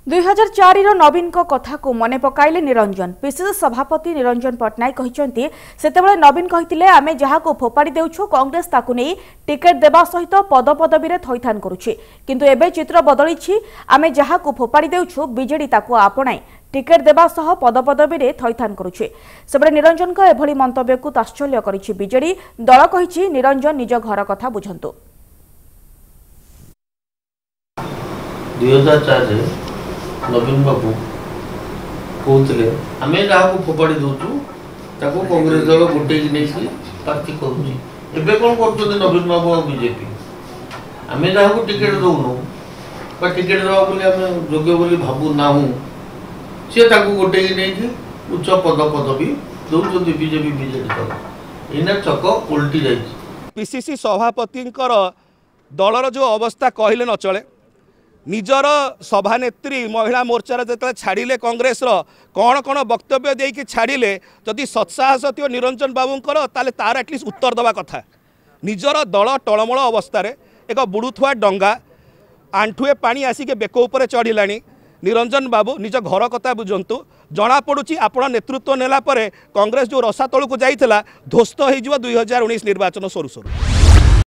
2004 नवीन कथा को मन पकाइले निरंजन। पीसीसी सभापति निरंजन पट्टनायक कहते सेतेबेले नवीन कहते आमे जहाको फोपाड़ी देउछु कांग्रेस ताकु नै टिकेट देबा सहित पदपदवी रे थैथान करूछि, किंतु एबे चित्र बदलिछि। आमे जहाको फोपाड़ी देउछु बीजेडी ताकु आपणाई टिकेट देबा सह पदपदवी रे थैथान करूछि। सेबरे निरंजन को एभली मंतव्य को ताश्चर्य करिछि बीजेडी दल। कहिछि निरंजन निज घर कथा बुझंतु। 2004 नवीन बाबू कहते आम जहाँ फोपाड़ी दौचु ताको कांग्रेस दल गोटे प्रार्थी करुँचे कौन कर नवीन बाबू और बीजेपी आम जहाँ टिकेट दौनु टिकेट दवा योग्य बोली भावु ना सी गोटे उच्च पद पदवी दौरान बीजेपी बीजेडी दल एना चक उल्टी जा। पीसीसी सभापति दलर जो अवस्था कहले न चले। निजर सभानेत्री महिला मोर्चार जो छाड़िले कांग्रेस कौन कौन वक्तव्य देकी छाड़िले जदि सत्साहस थी निरंजन बाबूंकर ताले तार एटलिस्ट उत्तर देवा कथा। निजर दल टलमल अवस्था एक बुड़ुवा डंगा आंठुए पानी आसिक बेक उपर चढ़ला। निरंजन बाबू निज घर कथा बुझंतु। जना पड़ुछि आपण नेतृत्व नेला परे कांग्रेस जो रसा तलू को जाइथिला ध्वस्त हो 2019 निर्वाचन सरू सरू।